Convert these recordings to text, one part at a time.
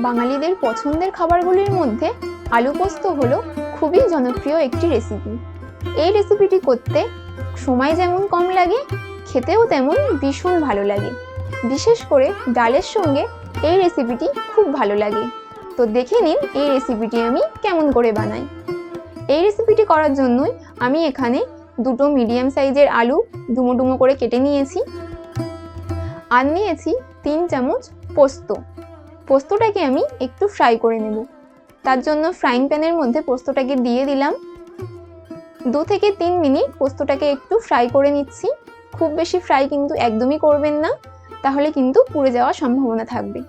বাঙালিদের পছন্দের খাবারগুলির মধ্যে আলু পোস্ত হলো খুবই জনপ্রিয় একটি রেসিপি। এই রেসিপিটি করতে সময় যেমন কম লাগে, খেতেও তেমন ভীষণ ভালো লাগে। বিশেষ করে ডালের সঙ্গে এই রেসিপিটি খুব ভালো লাগে। তো দেখে নিন এই রেসিপিটি আমি কেমন করে বানাই। এই রেসিপিটি করার জন্যই আমি এখানে দুটো মিডিয়াম সাইজের আলু ডুমো ডুমো করে কেটে নিয়েছি। আর নিয়েছি 3 চামচ পোস্ত। পোস্তটাকে আমি একটু ফ্রাই করে নেব। তার জন্য ফ্রাইং প্যানের মধ্যে পোস্তটাকে দিয়ে দিলাম। 2 থেকে 3 মিনিট পোস্তটাকে একটু ফ্রাই করে নিচ্ছি। খুব বেশি ফ্রাই কিন্তু একদমই করবেন না, তাহলে কিন্তু পুড়ে যাওয়ার সম্ভাবনা থাকবে।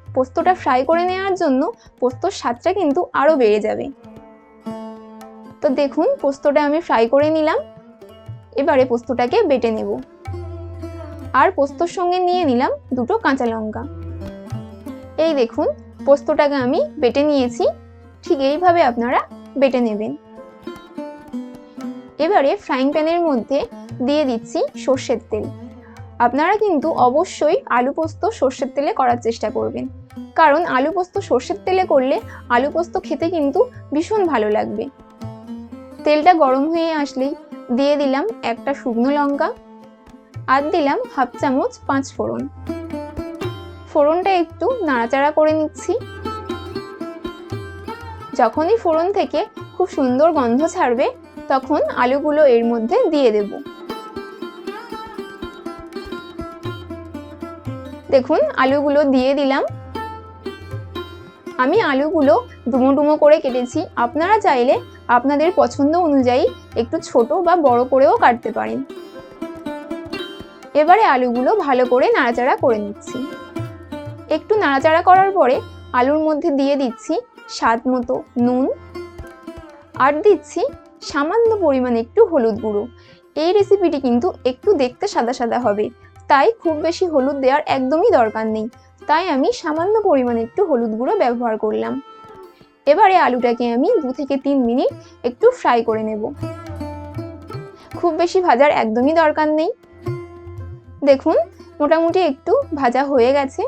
পোস্তটা ফ্রাই করে নেওয়ার জন্য পোস্তর স্বাদটা কিন্তু আরও বেড়ে যাবে। তো দেখুন পোস্তটা আমি ফ্রাই করে নিলাম। এবারে পোস্তটাকে বেটে নেব। আর পোস্তর সঙ্গে নিয়ে নিলাম 2টো কাঁচা লঙ্কা। এই দেখুন পোস্তটাকে আমি বেটে নিয়েছি। ঠিক এইভাবে আপনারা বেটে নেবেন। এবারে ফ্রাইং প্যানের মধ্যে দিয়ে দিচ্ছি সর্ষের তেল। আপনারা কিন্তু অবশ্যই আলু পোস্ত সর্ষের তেলে করার চেষ্টা করবেন, কারণ আলু পোস্ত সর্ষের তেলে করলে আলু পোস্ত খেতে কিন্তু ভীষণ ভালো লাগবে। তেলটা গরম হয়ে আসলেই দিয়ে দিলাম একটা শুকনো লঙ্কা, আর দিলাম 1/2 চামচ 5 ফোড়ন। ফোড়নটা একটু নাড়াচাড়া করে নিচ্ছি। যখনই ফোড়ন থেকে খুব সুন্দর গন্ধ ছাড়বে তখন আলুগুলো এর মধ্যে দিয়ে দেব। দেখুন আলুগুলো দিয়ে দিলাম। আমি আলুগুলো ডুমো ডুমো করে কেটেছি। আপনারা চাইলে আপনাদের পছন্দ অনুযায়ী একটু ছোট বা বড় করেও কাটতে পারেন। এবারে আলুগুলো ভালো করে নাড়াচাড়া করে নিচ্ছি। একটু নাড়াচাড়া করার পরে আলুর মধ্যে দিয়ে দিচ্ছি স্বাদ মতো নুন, আর দিচ্ছি সামান্য পরিমাণে একটু হলুদ গুঁড়ো। এই রেসিপিটি কিন্তু একটু দেখতে সাদা সাদা হবে, তাই খুব বেশি হলুদ দেওয়ার একদমই দরকার নেই। তাই আমি সামান্য পরিমাণে একটু হলুদ গুঁড়ো ব্যবহার করলাম। এবারে আলুটাকে আমি 2 থেকে 3 মিনিট একটু ফ্রাই করে নেব। খুব বেশি ভাজার একদমই দরকার নেই। দেখুন মোটামুটি একটু ভাজা হয়ে গেছে।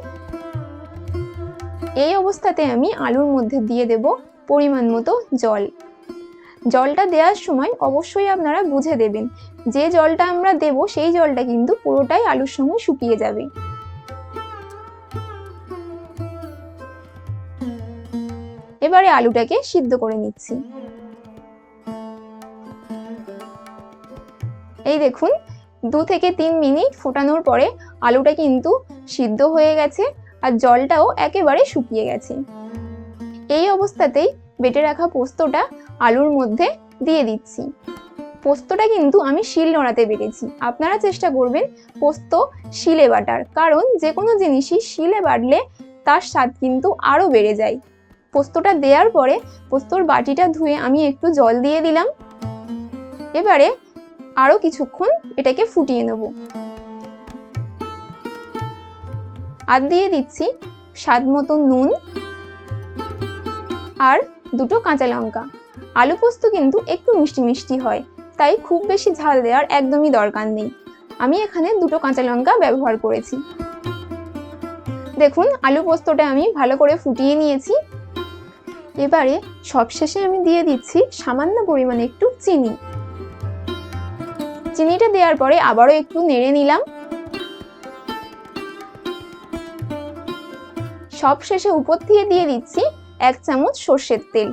এই অবস্থাতে আমি আলুর মধ্যে দিয়ে দেব পরিমাণ মতো জল। জলটা দেওয়ার সময় অবশ্যই আপনারা বুঝে দেবেন। যে জলটা আমরা দেব সেই জলটা কিন্তু পুরোটাই আলুর সঙ্গে শুকিয়ে যাবে। এবারে আলুটাকে সিদ্ধ করে নিচ্ছি। এই দেখুন 2 থেকে 3 মিনিট ফোটানোর পরে আলুটা কিন্তু সিদ্ধ হয়ে গেছে, আর জলটাও একেবারে শুকিয়ে গেছে। এই অবস্থাতেই বেটে রাখা পোস্তটা আলুর মধ্যে দিয়ে দিচ্ছি। পোস্তটা কিন্তু আমি শিল নোড়াতে বেটেছি। আপনারা চেষ্টা করবেন পোস্ত শিলে বাটার, কারণ যে কোনো জিনিসই শিলে বাটলে তার স্বাদ কিন্তু আরও বেড়ে যায়। পোস্তটা দেওয়ার পরে পোস্তর বাটিটা ধুয়ে আমি একটু জল দিয়ে দিলাম। এবারে আরও কিছুক্ষণ এটাকে ফুটিয়ে নেব। আর দিয়ে দিচ্ছি স্বাদ মতো নুন আর 2টো কাঁচা লঙ্কা। আলু পোস্ত কিন্তু একটু মিষ্টি মিষ্টি হয়, তাই খুব বেশি ঝাল দেওয়ার একদমই দরকার নেই। আমি এখানে 2টো কাঁচা লঙ্কা ব্যবহার করেছি। দেখুন আলু পোস্তটা আমি ভালো করে ফুটিয়ে নিয়েছি। এবারে সবশেষে আমি দিয়ে দিচ্ছি সামান্য পরিমাণে একটু চিনি। চিনিটা দেওয়ার পরে আবারও একটু নেড়ে নিলাম। সবশেষে উপর দিয়ে দিয়ে দিচ্ছি 1 চামচ সর্ষের তেল,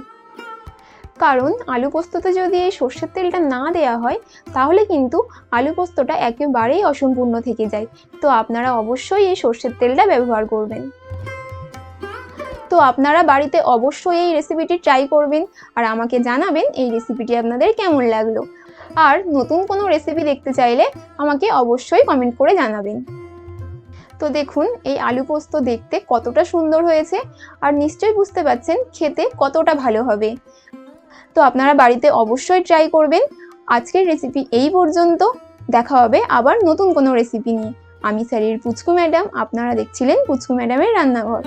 কারণ আলু পোস্ততে যদি এই সর্ষের তেলটা না দেওয়া হয় তাহলে কিন্তু আলু পোস্তটা একেবারেই অসম্পূর্ণ থেকে যায়। তো আপনারা অবশ্যই এই সর্ষের তেলটা ব্যবহার করবেন। তো আপনারা বাড়িতে অবশ্যই এই রেসিপিটি ট্রাই করবেন, আর আমাকে জানাবেন এই রেসিপিটি আপনাদের কেমন লাগলো। আর নতুন কোনো রেসিপি দেখতে চাইলে আমাকে অবশ্যই কমেন্ট করে জানাবেন। তো দেখুন এই আলু পোস্ত দেখতে কতটা সুন্দর হয়েছে, আর নিশ্চয়ই বুঝতে পারছেন খেতে কতটা ভালো হবে। তো আপনারা বাড়িতে অবশ্যই ট্রাই করবেন। আজকের রেসিপি এই পর্যন্ত। দেখা হবে আবার নতুন কোনো রেসিপি নিয়ে। আমি স্যারের পুচকু ম্যাডাম, আপনারা দেখছিলেন পুচকু ম্যাডামের রান্নাঘর।